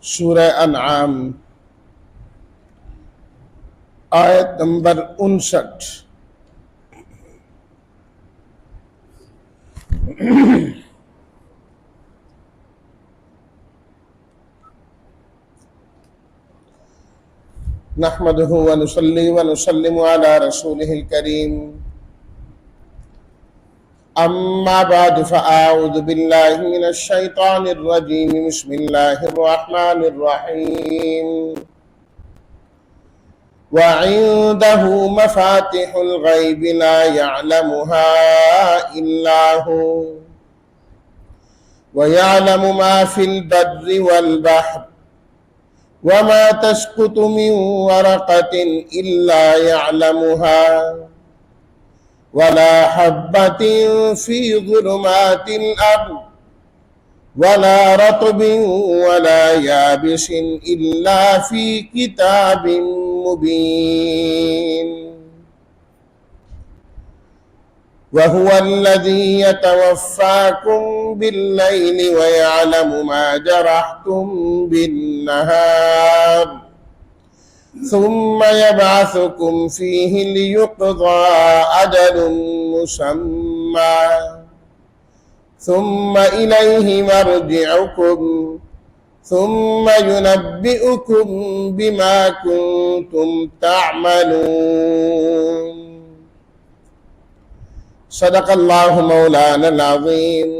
سورہ انعام آیت نمبر 59۔ نحمده ونصلي ونسلم على رسوله الكريم، اما بعد فاعوذ بالله من الشيطان الرجيم، بسم الله الرحمن الرحيم۔ وعنده مفاتح الغيب لا يعلمها إلا هو ويعلم ما في البر والبحر وما تسقط من ورقة إلا يعلمها ولا حبة في ظلمات الأرض ولا رطب ولا يابس إلا في كتاب مبين۔ وهو الذي يتوفاكم بالليل ويعلم ما جرحتم بالنهار ثم يبعثكم فيه ليقضى أجل مسمى ثم إليه مرجعكم ثم ينبئكم بما كنتم تعملون۔ صدق اللہ مولانا العظیم۔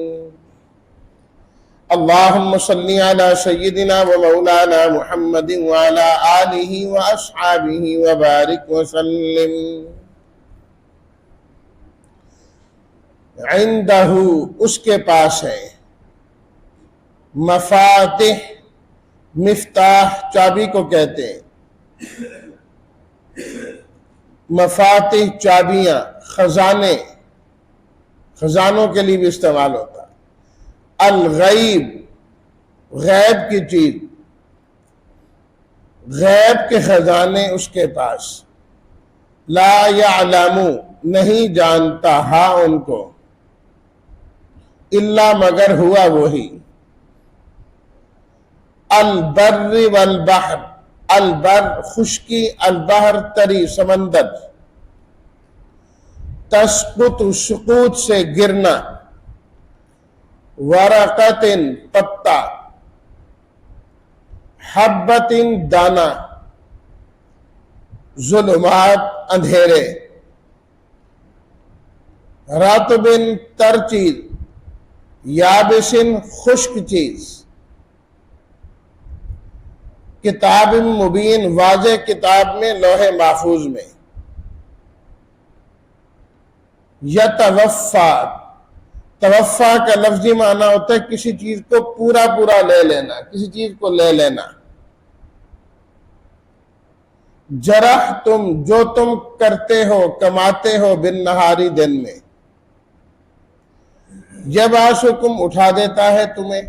اللہم صلی علی سیدنا و مولانا محمد وعلی آلہ و اصحابہ وبارک وسلم۔ عندہ اس کے پاس ہے، مفاتح، مفتاح چابی کو کہتے ہیں، مفاتح چابیاں، خزانے، خزانوں کے لیے بھی استعمال ہوتا ہے۔ الغیب، غیب کی چیز، غیب کے خزانے اس کے پاس۔ لا یعلم، نہیں جانتا ہا ان کو، الا مگر ہوا وہی۔ البر والبحر، البر خشکی، البحر تری سمندر، تسقط سقوط سے گرنا، ورقت پتا، حبت دانا، ظلمات اندھیرے، رطب تر چیز، یابس خشک چیز، کتاب مبین واضح کتاب میں، لوح محفوظ میں۔ یتوفا، توفا کا لفظی معنی ہوتا ہے کسی چیز کو پورا پورا لے لینا، کسی چیز کو لے لینا۔ جرح تم، جو تم کرتے ہو، کماتے ہو، بالنہاری دن میں۔ یبعثکم اٹھا دیتا ہے تمہیں،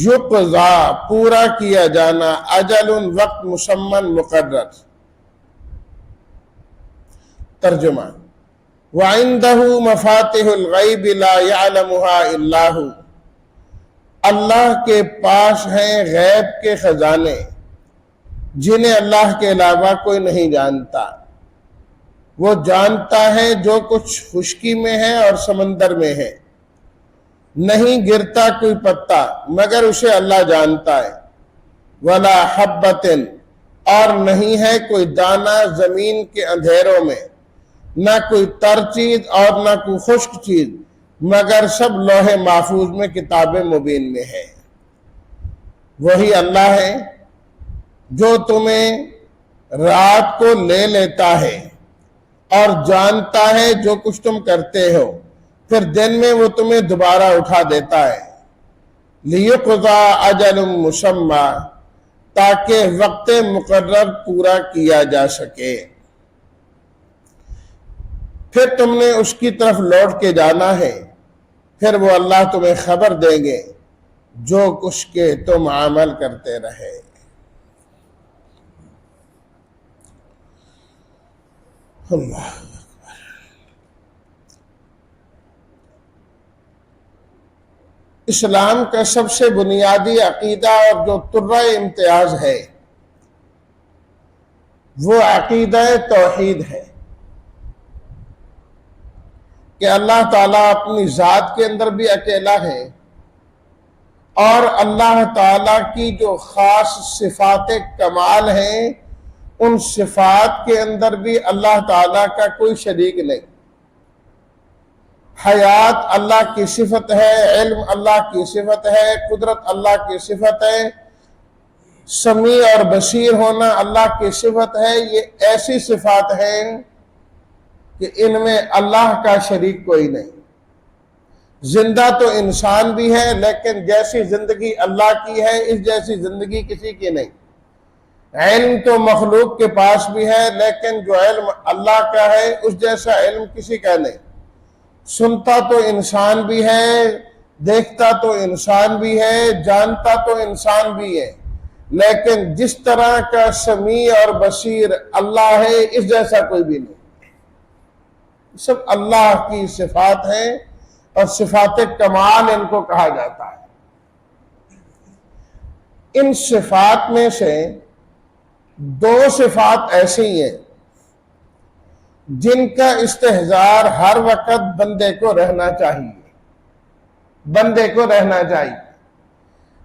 یقضا پورا کیا جانا، اجل وقت مسمى مقرر۔ ترجمہ، وعنده مفاتح الغیب لا يعلمها الا هو، اللہ کے پاس ہیں غیب کے خزانے جنہیں اللہ کے علاوہ کوئی نہیں جانتا۔ وہ جانتا ہے جو کچھ خشکی میں ہے اور سمندر میں ہے۔ نہیں گرتا کوئی پتا مگر اسے اللہ جانتا ہے۔ ولا حبۃ، اور نہیں ہے کوئی دانہ زمین کے اندھیروں میں، نہ کوئی تر چیز اور نہ کوئی خشک چیز، مگر سب لوح محفوظ میں، کتاب مبین میں ہے۔ وہی اللہ ہے جو تمہیں رات کو لے لیتا ہے اور جانتا ہے جو کچھ تم کرتے ہو، پھر دن میں وہ تمہیں دوبارہ اٹھا دیتا ہے۔ لیقضی اجل مسمى، تاکہ وقت مقرر پورا کیا جا سکے۔ پھر تم نے اس کی طرف لوٹ کے جانا ہے، پھر وہ اللہ تمہیں خبر دیں گے جو کچھ کے تم عمل کرتے رہے۔ اللہ اسلام کا سب سے بنیادی عقیدہ اور جو ترہ امتیاز ہے وہ عقیدہ توحید ہے کہ اللہ تعالیٰ اپنی ذات کے اندر بھی اکیلا ہے، اور اللہ تعالیٰ کی جو خاص صفات کمال ہیں ان صفات کے اندر بھی اللہ تعالیٰ کا کوئی شریک نہیں۔ حیات اللہ کی صفت ہے، علم اللہ کی صفت ہے، قدرت اللہ کی صفت ہے، سمیع اور بصیر ہونا اللہ کی صفت ہے۔ یہ ایسی صفات ہیں کہ ان میں اللہ کا شریک کوئی نہیں۔ زندہ تو انسان بھی ہے، لیکن جیسی زندگی اللہ کی ہے اس جیسی زندگی کسی کی نہیں۔ علم تو مخلوق کے پاس بھی ہے، لیکن جو علم اللہ کا ہے اس جیسا علم کسی کا نہیں۔ سنتا تو انسان بھی ہے، دیکھتا تو انسان بھی ہے، جانتا تو انسان بھی ہے، لیکن جس طرح کا سمیع اور بصیر اللہ ہے اس جیسا کوئی بھی نہیں۔ سب اللہ کی صفات ہیں اور صفات کمال ان کو کہا جاتا ہے۔ ان صفات میں سے دو صفات ایسی ہیں جن کا استحضار ہر وقت بندے کو رہنا چاہیے، بندے کو رہنا چاہیے۔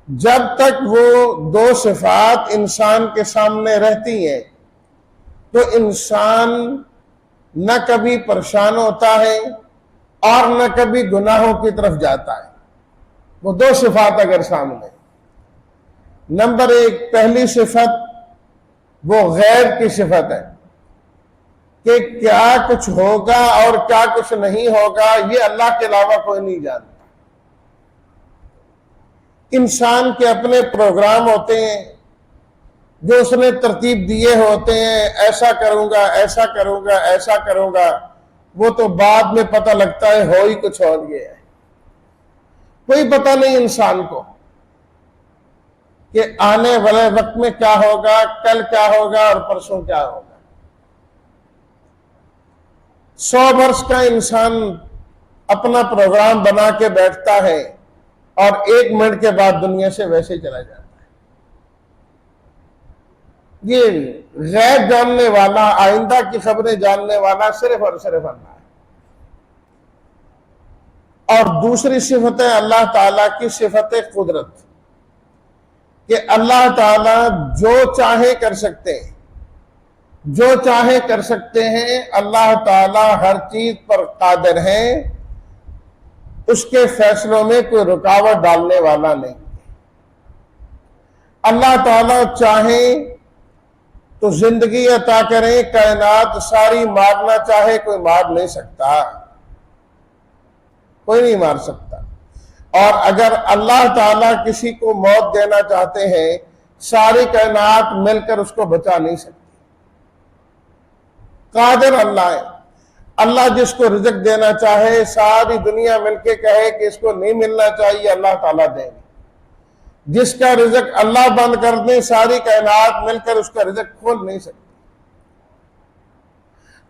جب تک وہ دو صفات انسان کے سامنے رہتی ہیں تو انسان نہ کبھی پریشان ہوتا ہے اور نہ کبھی گناہوں کی طرف جاتا ہے۔ وہ دو صفات اگر سامنے، نمبر ایک پہلی صفت وہ غیب کی صفت ہے کہ کیا کچھ ہوگا اور کیا کچھ نہیں ہوگا یہ اللہ کے علاوہ کوئی نہیں جانتا۔ انسان کے اپنے پروگرام ہوتے ہیں جو اس نے ترتیب دیے ہوتے ہیں، ایسا کروں گا، ایسا کروں گا، ایسا کروں گا، وہ تو بعد میں پتہ لگتا ہے ہو ہی کچھ اور گیا ہے۔ کوئی پتہ نہیں انسان کو کہ آنے والے وقت میں کیا ہوگا، کل کیا ہوگا اور پرسوں کیا ہوگا۔ 100 برس کا انسان اپنا پروگرام بنا کے بیٹھتا ہے اور 1 منٹ کے بعد دنیا سے ویسے ہی چلا جاتا ہے۔ یہ غیب جاننے والا، آئندہ کی خبریں جاننے والا صرف اور صرف اللہ ہے۔ اور دوسری صفت ہے اللہ تعالیٰ کی صفت قدرت، کہ اللہ تعالیٰ جو چاہے کر سکتے ہیں، جو چاہے کر سکتے ہیں۔ اللہ تعالیٰ ہر چیز پر قادر ہیں، اس کے فیصلوں میں کوئی رکاوٹ ڈالنے والا نہیں۔ اللہ تعالیٰ چاہیں تو زندگی عطا کریں، کائنات ساری مارنا چاہے کوئی مار نہیں سکتا، کوئی نہیں مار سکتا۔ اور اگر اللہ تعالیٰ کسی کو موت دینا چاہتے ہیں ساری کائنات مل کر اس کو بچا نہیں سکتی۔ قادر اللہ ہے۔ اللہ جس کو رزق دینا چاہے ساری دنیا مل کے کہے کہ اس کو نہیں ملنا چاہیے، اللہ تعالیٰ دیں گے۔ جس کا رزق اللہ بند کر دیں ساری کائنات مل کر اس کا رزق کھول نہیں سکتی۔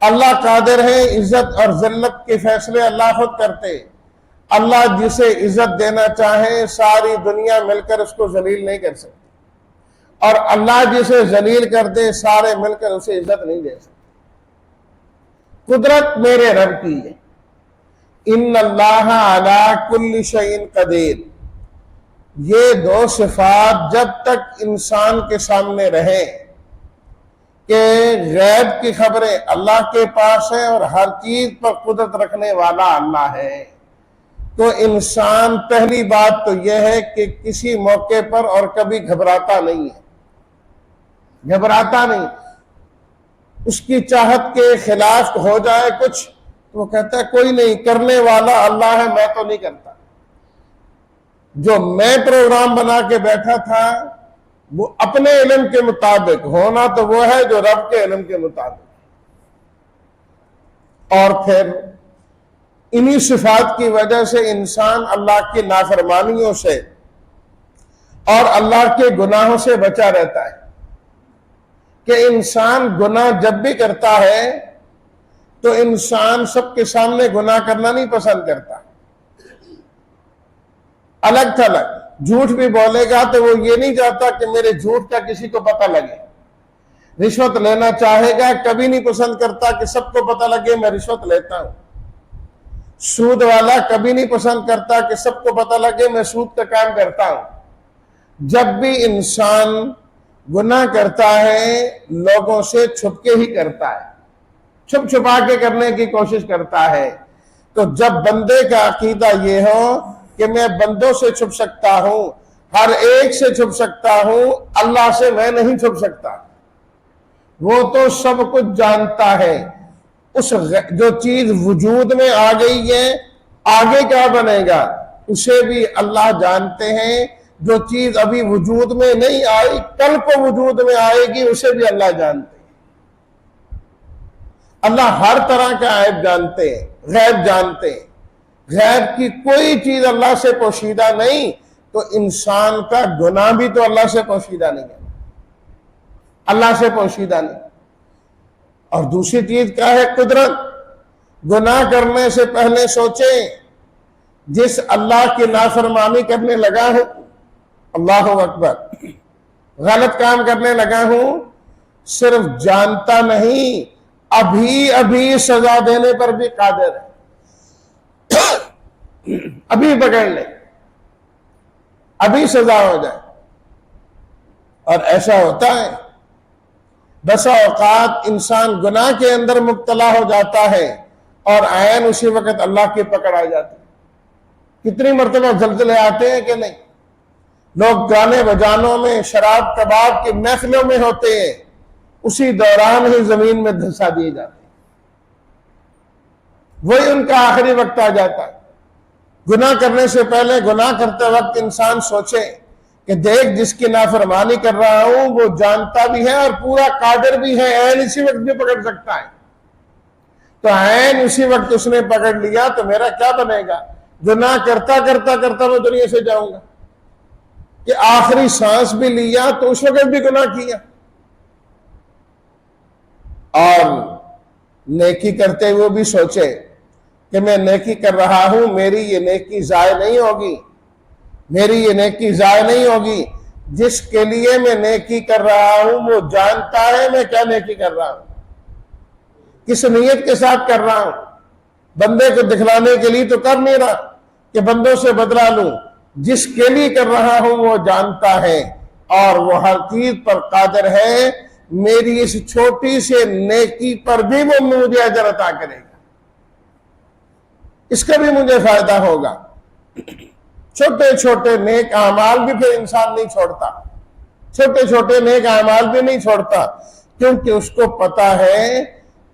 اللہ قادر ہے، عزت اور ذلت کے فیصلے اللہ خود کرتے۔ اللہ جسے عزت دینا چاہے ساری دنیا مل کر اس کو ذلیل نہیں کر سکتی، اور اللہ جسے ذلیل کر دے سارے مل کر اسے عزت نہیں دے سکتے۔ قدرت میرے رب کی ہے۔ ان اللہ علی کل شیء قدیر۔ یہ دو صفات جب تک انسان کے سامنے رہیں کہ غیب کی خبریں اللہ کے پاس ہیں اور ہر چیز پر قدرت رکھنے والا اللہ ہے، تو انسان پہلی بات تو یہ ہے کہ کسی موقع پر اور کبھی گھبراتا نہیں ہے، گھبراتا نہیں۔ اس کی چاہت کے خلاف ہو جائے کچھ تو وہ کہتا ہے کوئی نہیں، کرنے والا اللہ ہے، میں تو نہیں کرتا۔ جو میں پروگرام بنا کے بیٹھا تھا وہ اپنے علم کے مطابق ہونا تو وہ ہے جو رب کے علم کے مطابق۔ اور پھر انہی صفات کی وجہ سے انسان اللہ کی نافرمانیوں سے اور اللہ کے گناہوں سے بچا رہتا ہے، کہ انسان گناہ جب بھی کرتا ہے تو انسان سب کے سامنے گناہ کرنا نہیں پسند کرتا۔ الگ تھلگ. جھوٹ بھی بولے گا تو وہ یہ نہیں چاہتا کہ میرے جھوٹ کا کسی کو پتہ لگے. رشوت لینا چاہے گا, کبھی نہیں پسند کرتا کہ سب کو پتہ لگے میں رشوت لیتا ہوں. سود والا کبھی نہیں پسند کرتا کہ سب کو پتہ لگے میں سود کا کام کرتا ہوں. جب بھی انسان گناہ کرتا ہے لوگوں سے چھپ کے ہی کرتا ہے, چھپ چھپا کے کرنے کی کوشش کرتا ہے. تو جب بندے کا عقیدہ یہ ہو کہ میں بندوں سے چھپ سکتا ہوں, ہر ایک سے چھپ سکتا ہوں, اللہ سے میں نہیں چھپ سکتا. وہ تو سب کچھ جانتا ہے. اس جو چیز وجود میں آ گئی ہے آگے کیا بنے گا اسے بھی اللہ جانتے ہیں. جو چیز ابھی وجود میں نہیں آئی کل کو وجود میں آئے گی اسے بھی اللہ جانتے ہیں. اللہ ہر طرح کا عیب جانتے ہیں, غیب جانتے ہیں. غیب کی کوئی چیز اللہ سے پوشیدہ نہیں. تو انسان کا گناہ بھی تو اللہ سے پوشیدہ نہیں ہے, اللہ سے پوشیدہ نہیں. اور دوسری چیز کیا ہے؟ قدرت. گناہ کرنے سے پہلے سوچیں جس اللہ کی نافرمانی کرنے لگا ہوں, اللہ اکبر, غلط کام کرنے لگا ہوں, صرف جانتا نہیں ابھی ابھی سزا دینے پر بھی قادر ہے. ابھی پکڑ لے, ابھی سزا ہو جائے. اور ایسا ہوتا ہے بسا اوقات انسان گناہ کے اندر مبتلا ہو جاتا ہے اور عین اسی وقت اللہ کی پکڑ آ جاتی ہے. کتنی مرتبہ زلزلے آتے ہیں کہ نہیں؟ لوگ گانے بجانوں میں شراب کباب کی محفلوں میں ہوتے ہیں, اسی دوران ہی زمین میں دھسا دیے جاتے ہیں. وہی ان کا آخری وقت آ جاتا ہے. گناہ کرنے سے پہلے گناہ کرتے وقت انسان سوچے کہ دیکھ جس کی نافرمانی کر رہا ہوں وہ جانتا بھی ہے اور پورا قادر بھی ہے, عین اسی وقت بھی پکڑ سکتا ہے. تو عین اسی وقت اس نے پکڑ لیا تو میرا کیا بنے گا؟ گناہ کرتا کرتا کرتا میں دنیا سے جاؤں گا کہ آخری سانس بھی لیا تو اس وقت بھی گناہ کیا. اور نیکی کرتے ہوئے بھی سوچے کہ میں نیکی کر رہا ہوں, میری یہ نیکی ضائع نہیں ہوگی, میری یہ نیکی ضائع نہیں ہوگی. جس کے لیے میں نیکی کر رہا ہوں وہ جانتا ہے میں کیا نیکی کر رہا ہوں, کس نیت کے ساتھ کر رہا ہوں. بندے کو دکھلانے کے لیے تو کر نہیں رہا کہ بندوں سے بدلہ لوں. جس کے لیے کر رہا ہوں وہ جانتا ہے اور وہ ہر چیز پر قادر ہے. میری اس چھوٹی سے نیکی پر بھی وہ مجھے اجر عطا کرے گا, اس کا بھی مجھے فائدہ ہوگا. چھوٹے چھوٹے نیک اعمال بھی پھر انسان نہیں چھوڑتا, چھوٹے چھوٹے نیک اعمال بھی نہیں چھوڑتا, کیونکہ اس کو پتا ہے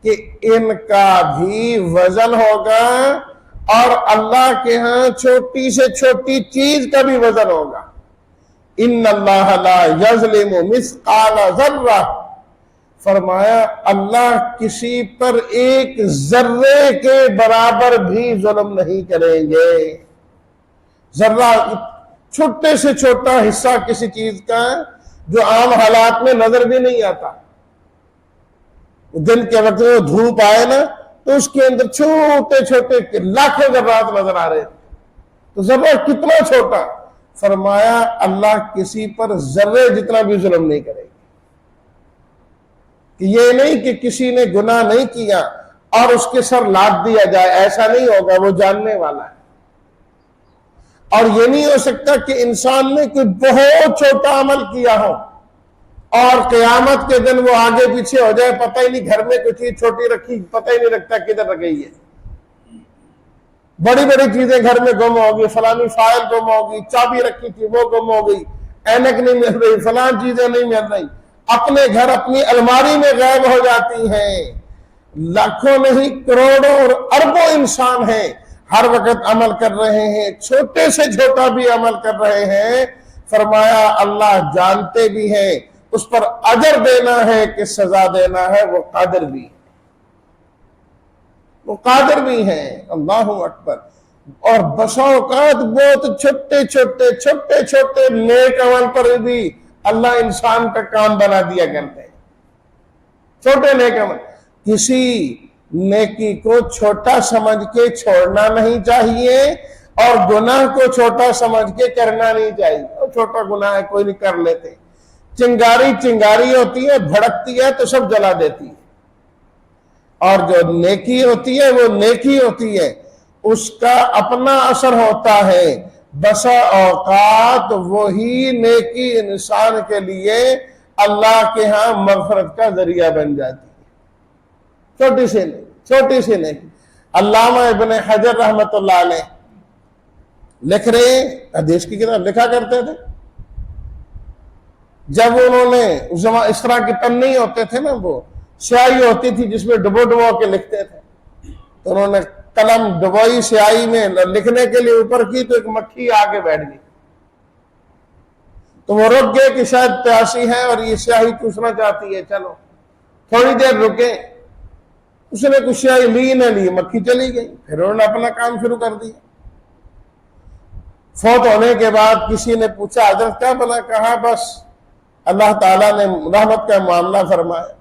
کہ ان کا بھی وزن ہوگا اور اللہ کے ہاں چھوٹی سے چھوٹی چیز کا بھی وزن ہوگا. ان اللہ لا یظلم مثقال ذرہ, فرمایا اللہ کسی پر ایک ذرے کے برابر بھی ظلم نہیں کریں گے. ذرہ چھوٹے سے چھوٹا حصہ کسی چیز کا جو عام حالات میں نظر بھی نہیں آتا. دن کے وقت میں دھوپ آئے نا تو اس کے اندر چھوٹے چھوٹے لاکھوں ذرات نظر آ رہے, تو ذرہ کتنا چھوٹا. فرمایا اللہ کسی پر ذرے جتنا بھی ظلم نہیں کرے گا. کہ یہ نہیں کہ کسی نے گناہ نہیں کیا اور اس کے سر لاد دیا جائے, ایسا نہیں ہوگا, وہ جاننے والا ہے. اور یہ نہیں ہو سکتا کہ انسان نے کوئی بہت چھوٹا عمل کیا ہو اور قیامت کے دن وہ آگے پیچھے ہو جائے, پتہ ہی نہیں گھر میں کوئی چیز چھوٹی رکھی, پتہ ہی نہیں لگتا کدھر رہ گئی ہے. بڑی بڑی چیزیں گھر میں گم ہوگی, فلانی فائل گم ہوگی, چابی رکھی تھی وہ گم ہو گئی, اینک نہیں مل رہی, فلان چیزیں نہیں مل رہی. اپنے گھر اپنی الماری میں غائب ہو جاتی ہیں. لاکھوں نہیں کروڑوں اور اربوں انسان ہیں, ہر وقت عمل کر رہے ہیں, چھوٹے سے چھوٹا بھی عمل کر رہے ہیں. فرمایا اللہ جانتے بھی ہیں, اس پر اجر دینا ہے کہ سزا دینا ہے, وہ قادر بھی ہے, وہ قادر بھی ہیں. اللہ اکبر. اور بسا اوقات بہت چھوٹے چھوٹے نیک عمل پر بھی اللہ انسان کا کام بنا دیا کرتے ہیں. چھوٹے نیک عمل, کسی نیکی کو چھوٹا سمجھ کے چھوڑنا نہیں چاہیے. اور گناہ کو چھوٹا سمجھ کے کرنا نہیں چاہیے، چھوٹا گناہ ہے کوئی نہیں کر لیتے۔ چنگاری چنگاری ہوتی ہے، بھڑکتی ہے تو سب جلا دیتی ہے، اور جو نیکی ہوتی ہے وہ نیکی ہوتی ہے، اس کا اپنا اثر ہوتا ہے۔ بسا اوقات وہی نیکی انسان کے لیے اللہ کے ہاں مغفرت کا ذریعہ بن جاتی ہے، چھوٹی سی نیکی۔ علامہ ابن حجر رحمت اللہ علیہ لکھ رہے ہیں، حدیث کی کتاب لکھا کرتے تھے، جب انہوں نے اس طرح کے پن نہیں ہوتے تھے نا، وہ سیاہی ہوتی تھی جس میں ڈبو ڈبو کے لکھتے تھے، تو انہوں نے قلم ڈبوئی سیاہی میں لکھنے کے لیے اوپر کی تو ایک مکھی آگے بیٹھ گئی، تو وہ رک گئے کہ شاید پیاسی ہے اور یہ سیاہی چوسنا چاہتی ہے، چلو تھوڑی دیر رکے، اس نے کچھ سیاہی لی نہ لی، مکھی چلی گئی، پھر انہوں نے اپنا کام شروع کر دیا۔ فوت ہونے کے بعد کسی نے پوچھا حضرت کیا بنا؟ کہا بس اللہ تعالیٰ نے رحمت کا معاملہ فرمایا۔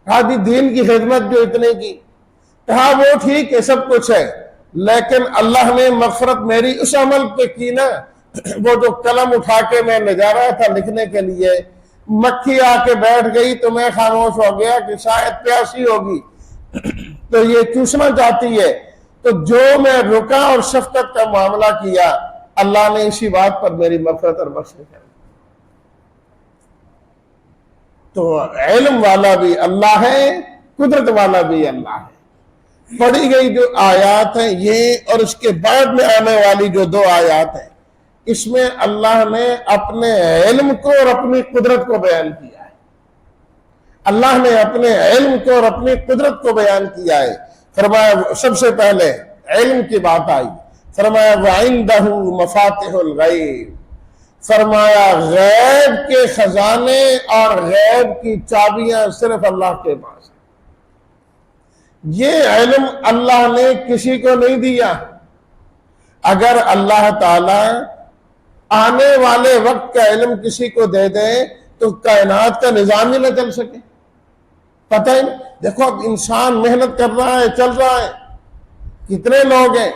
کہا جی دین کی خدمت جو اتنے کی؟ کہا وہ ٹھیک ہے سب کچھ ہے، لیکن اللہ نے مغفرت میری اس عمل پہ کی نا، وہ جو قلم اٹھا کے میں لے جا رہا تھا لکھنے کے لیے، مکھی آ کے بیٹھ گئی تو میں خاموش ہو گیا کہ شاید پیاسی ہوگی تو یہ چوسنا چاہتی ہے، تو جو میں رکا اور شفقت کا معاملہ کیا، اللہ نے اسی بات پر میری مغفرت اور بخشش کر دی۔ تو علم والا بھی اللہ ہے، قدرت والا بھی اللہ ہے۔ پڑھی گئی جو آیات ہیں یہ اور اس کے بعد میں آنے والی جو دو آیات ہیں، اس میں اللہ نے اپنے علم کو اور اپنی قدرت کو بیان کیا ہے۔ اللہ نے اپنے علم کو اور اپنی قدرت کو بیان کیا ہے۔ فرمایا سب سے پہلے علم کی بات آئی، فرمایا وَعِندَهُ مَفَاتِحُ الْغَيْبِ، فرمایا غیب کے خزانے اور غیب کی چابیاں صرف اللہ کے پاس ہیں۔ یہ علم اللہ نے کسی کو نہیں دیا۔ اگر اللہ تعالی آنے والے وقت کا علم کسی کو دے دے تو کائنات کا نظام ہی نہ چل سکے، پتہ ہی نہیں۔ دیکھو اب انسان محنت کر رہا ہے، چل رہا ہے، کتنے لوگ ہیں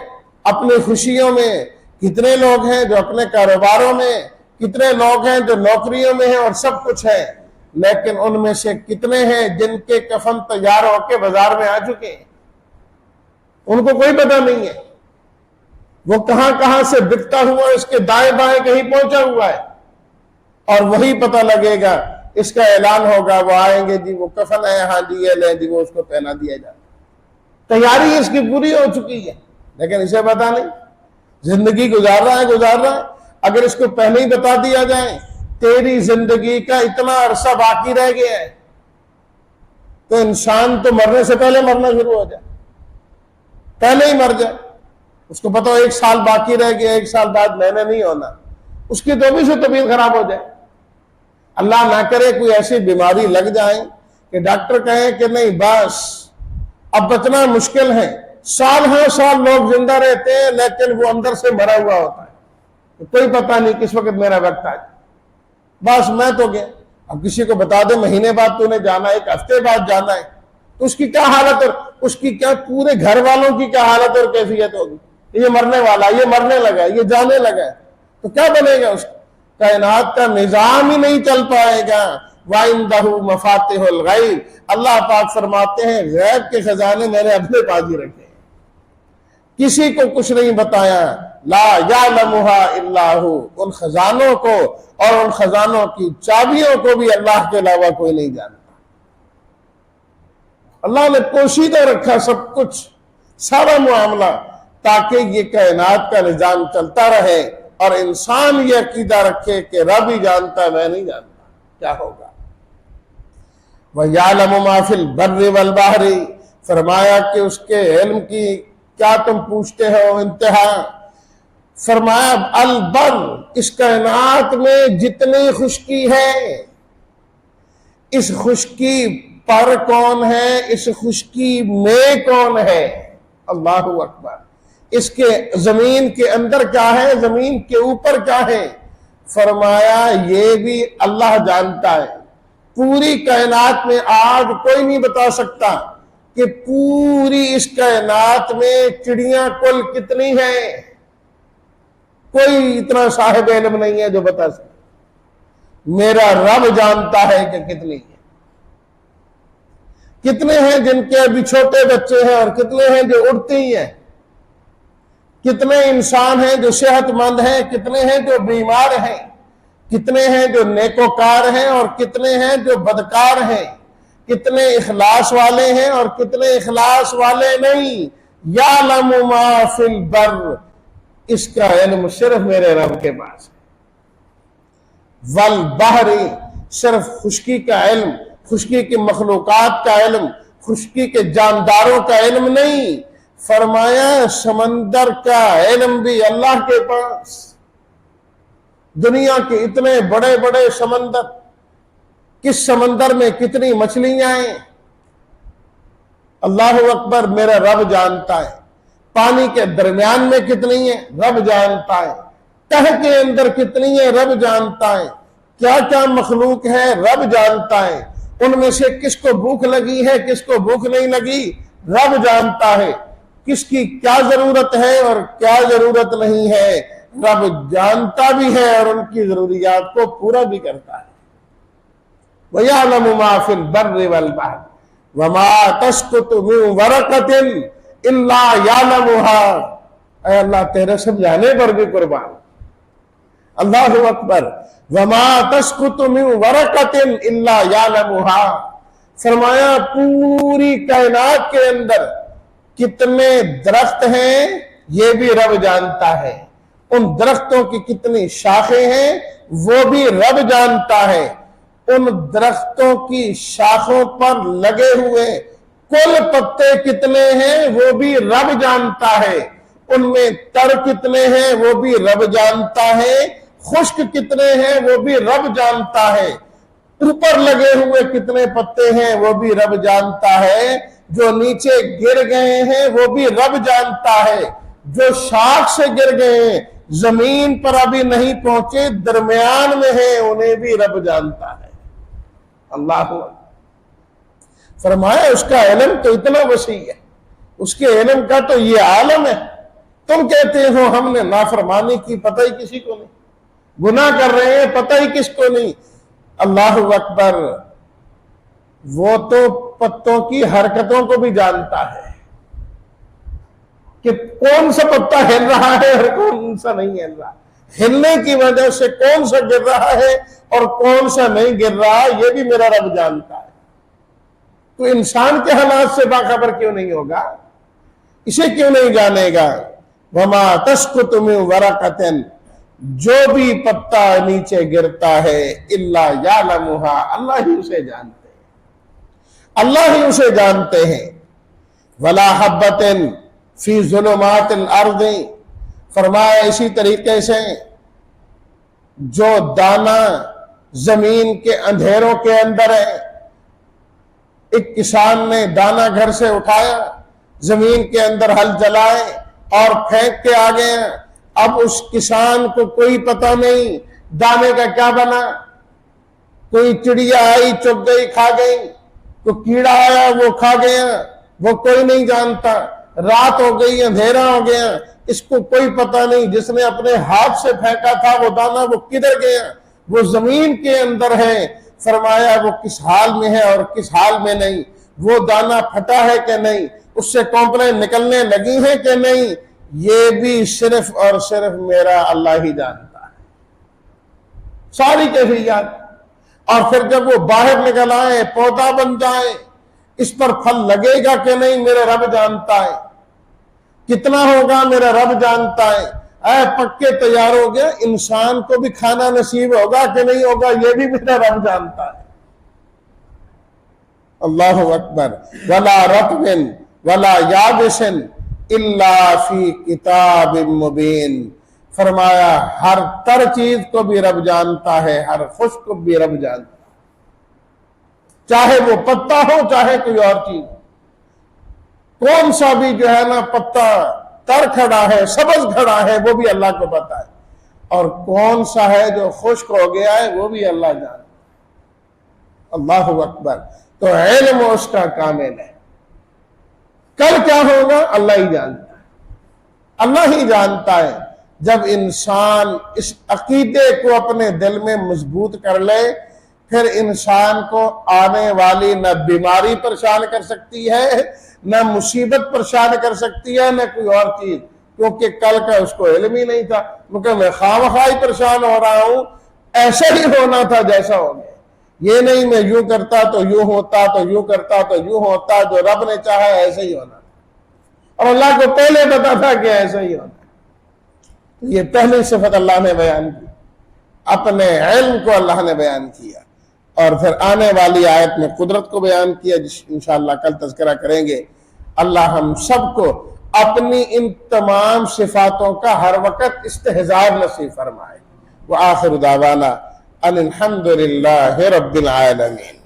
اپنی خوشیوں میں، کتنے لوگ ہیں جو اپنے کاروباروں میں، کتنے لوگ ہیں جو نوکریوں میں ہیں اور سب کچھ ہے، لیکن ان میں سے کتنے ہیں جن کے کفن تیار ہو کے بازار میں آ چکے ہیں، ان کو کوئی پتہ نہیں ہے، وہ کہاں کہاں سے بکتا ہوا اس کے دائیں بائیں کہیں پہنچا ہوا ہے، اور وہی پتہ لگے گا، اس کا اعلان ہوگا، وہ آئیں گے جی وہ کفن ہے، ہاں جی یہ لیں جی، وہ اس کو پہنا دیا جائے، تیاری اس کی پوری ہو چکی ہے، لیکن اسے پتہ نہیں، زندگی گزار رہا ہے۔ اگر اس کو پہلے ہی بتا دیا جائے تیری زندگی کا اتنا عرصہ باقی رہ گیا ہے، تو انسان تو مرنے سے پہلے مرنا شروع ہو جائے، پہلے ہی مر جائے، اس کو پتا ہو 1 سال باقی رہ گیا، 1 سال بعد میں نے نہیں ہونا، اس کی تو بھی سے طبیعت خراب ہو جائے، اللہ نہ کرے کوئی ایسی بیماری لگ جائے کہ ڈاکٹر کہیں کہ نہیں بس اب بچنا مشکل ہے، سال ہر سال لوگ زندہ رہتے ہیں لیکن وہ اندر سے مرا ہوا ہوتا ہے، کوئی پتہ نہیں کس وقت میرا وقت آ جائے، بس میں تو گیا۔ اب کسی کو بتا دے مہینے بعد تو نے جانا ہے، 1 ہفتے بعد جانا ہے، تو اس کی کیا حالت اور اس کی کیا پورے گھر والوں کی کیا حالت اور کیفیت ہوگی، یہ مرنے والا، یہ مرنے لگا، یہ جانے لگا، تو کیا بنے گا؟ اس کائنات کا نظام ہی نہیں چل پائے گا۔ وَعِندَهُ مَفَاتِحُ الْغَيْبِ، اللہ پاک فرماتے ہیں غیب کے خزانے میں نے اپنے پاس ہی رکھے، کسی کو کچھ نہیں بتایا، لا يَعْلَمُهَا إِلَّا هُ، ان خزانوں کو اور ان خزانوں کی چابیوں کو بھی اللہ کے علاوہ کوئی نہیں جانتا۔ اللہ نے پوشیدہ رکھا سب کچھ، سارا معاملہ، تاکہ یہ کائنات کا نظام چلتا رہے اور انسان یہ عقیدہ رکھے کہ رب ہی جانتا ہے، میں نہیں جانتا کیا ہوگا۔ وَيَعْلَمُ مَا فِي الْبَرِّ وَالْبَحْرِ، فرمایا کہ اس کے علم کی کیا تم پوچھتے ہو انتہا۔ فرمایا البر، اس کائنات میں جتنی خشکی ہے، اس خشکی پر کون ہے، اس خشکی میں کون ہے، اللہ اکبر، اس کے زمین کے اندر کیا ہے، زمین کے اوپر کیا ہے، فرمایا یہ بھی اللہ جانتا ہے۔ پوری کائنات میں آج کوئی نہیں بتا سکتا کہ پوری اس کائنات میں چڑیاں کل کتنی ہیں، کوئی اتنا صاحب علم نہیں ہے جو بتا سکے. میرا رب جانتا ہے کہ کتنی ہے. کتنے ہیں جن کے ابھی چھوٹے بچے ہیں اور کتنے ہیں جو اڑتے ہی ہیں. کتنے انسان ہیں جو صحت مند ہیں، کتنے ہیں جو بیمار ہیں، کتنے ہیں جو نیکوکار ہیں اور کتنے ہیں جو بدکار ہیں، کتنے اخلاص والے ہیں اور کتنے اخلاص والے نہیں. یعلم ما فی البر، اس کا علم صرف میرے رب کے پاس ہے. والبحر، صرف خشکی کا علم، خشکی کی مخلوقات کا علم، خشکی کے جانداروں کا علم نہیں. فرمایا سمندر کا علم بھی اللہ کے پاس. دنیا کے اتنے بڑے بڑے سمندر، کس سمندر میں کتنی مچھلیاں ہیں، اللہ اکبر، میرا رب جانتا ہے. پانی کے درمیان میں کتنی ہیں رب جانتا ہے. تہ کے اندر کتنی ہے رب جانتا ہے. کیا کیا مخلوق ہے رب جانتا ہے. ان میں سے کس کو بھوک لگی ہے، کس کو بھوک نہیں لگی، رب جانتا ہے. کس کی کیا ضرورت ہے اور کیا ضرورت نہیں ہے، رب جانتا بھی ہے اور ان کی ضروریات کو پورا بھی کرتا ہے. وَيَعْلَمُ مَا فِي الْبَرِّ وَالْبَحْرِ وَمَا تَسْقُطُ مِنْ وَرَقَةٍ إِلَّا يَعْلَمُهَا. اے اللہ تیرے سمجھانے پر بھی قربان. اللہ اکبر. وَمَا تَسْقُطُ مِنْ وَرَقَةٍ إِلَّا يَعْلَمُهَا. فرمایا پوری کائنات کے اندر کتنے درخت ہیں یہ بھی رب جانتا ہے. ان درختوں کی کتنی شاخیں ہیں وہ بھی رب جانتا ہے. ان درختوں کی شاخوں پر لگے ہوئے کل پتے کتنے ہیں وہ بھی رب جانتا ہے. ان میں تر کتنے ہیں وہ بھی رب جانتا ہے. خشک کتنے ہیں وہ بھی رب جانتا ہے. اوپر لگے ہوئے کتنے پتے ہیں وہ بھی رب جانتا ہے. جو نیچے گر گئے ہیں وہ بھی رب جانتا ہے. جو شاخ سے گر گئے ہیں زمین پر ابھی نہیں پہنچے درمیان میں ہیں انہیں بھی رب جانتا ہے. اللہ فرمایا اس کا علم تو اتنا وسیع ہے، اس کے علم کا تو یہ عالم ہے. تم کہتے ہو ہم نے نافرمانی کی، پتہ ہی کسی کو نہیں. گناہ کر رہے ہیں پتہ ہی کس کو نہیں. اللہ اکبر. وہ تو پتوں کی حرکتوں کو بھی جانتا ہے کہ کون سا پتا ہل رہا ہے اور کون سا نہیں ہل رہا. ہلنے کی وجہ سے کون سا گر رہا ہے اور کون سا نہیں گر رہا یہ بھی میرا رب جانتا ہے. تو انسان کے حالات سے باخبر کیوں نہیں ہوگا، اسے کیوں نہیں جانے گا. وما تسقط من ورقۃ، جو بھی پتا نیچے گرتا ہے الا یعلمها، اللہ ہی اسے جانتے ہیں، اللہ ہی اسے جانتے ہیں. ولا حبۃ فی ظلمات الارض، فرمایا اسی طریقے سے جو دانہ زمین کے اندھیروں کے اندر ہے. ایک کسان نے دانہ گھر سے اٹھایا، زمین کے اندر ہل جلائے اور پھینک کے آ گئے. اب اس کسان کو کوئی پتہ نہیں دانے کا کیا بنا. کوئی چڑیا آئی چگ گئی کھا گئی، کوئی کیڑا آیا وہ کھا گیا، وہ کوئی نہیں جانتا. رات ہو گئی، اندھیرا ہو گیا، اس کو کوئی پتہ نہیں. جس نے اپنے ہاتھ سے پھینکا تھا وہ دانہ وہ کدھر گیا، وہ زمین کے اندر ہے. فرمایا وہ کس حال میں ہے اور کس حال میں نہیں، وہ دانہ پھٹا ہے کہ نہیں، اس سے کونپلیں نکلنے لگی ہیں کہ نہیں، یہ بھی صرف اور صرف میرا اللہ ہی جانتا ہے. ساری کیفیات. اور پھر جب وہ باہر نکل آئے، پودا بن جائے، اس پر پھل لگے گا کہ نہیں میرا رب جانتا ہے. کتنا ہوگا میرا رب جانتا ہے. اے پکے تیار ہو گیا، انسان کو بھی کھانا نصیب ہوگا کہ نہیں ہوگا یہ بھی میرا رب جانتا ہے. اللہ اکبر. ولا رطب ولا یابس الا فی کتاب مبین. فرمایا ہر تر چیز کو بھی رب جانتا ہے، ہر خشک کو بھی رب جانتا ہے، چاہے وہ پتا ہو چاہے کوئی اور چیز. کون سا بھی جو ہے نا پتا تر کھڑا ہے، سبز کھڑا ہے، وہ بھی اللہ کو پتا ہے. اور کون سا ہے جو خشک ہو گیا ہے وہ بھی اللہ جانتا ہے. اللہ اکبر. تو علم اس کا کامل ہے. کل کیا ہوگا اللہ ہی جانتا ہے، اللہ ہی جانتا ہے. جب انسان اس عقیدے کو اپنے دل میں مضبوط کر لے پھر انسان کو آنے والی نہ بیماری پریشان کر سکتی ہے، نہ مصیبت پریشان کر سکتی ہے، نہ کوئی اور چیز، کیونکہ کل کا اس کو علم ہی نہیں تھا، کیونکہ میں خواہ پریشان ہو رہا ہوں، ایسا ہی ہونا تھا جیسا ہو گیا، یہ نہیں میں یوں کرتا تو یوں ہوتا، تو یوں کرتا تو یوں ہوتا، جو رب نے چاہا ایسا ہی ہونا تھا، اور اللہ کو پہلے پتا تھا کہ ایسا ہی ہونا۔ یہ پہلی صفت اللہ نے بیان کی، اپنے علم کو اللہ نے بیان کیا، اور پھر آنے والی آیت میں قدرت کو بیان کیا، جس انشاءاللہ کل تذکرہ کریں گے۔ اللہ ہم سب کو اپنی ان تمام صفاتوں کا ہر وقت استحضار نصیب فرمائے۔ وآخر دعوانا ان الحمد للہ رب العالمین۔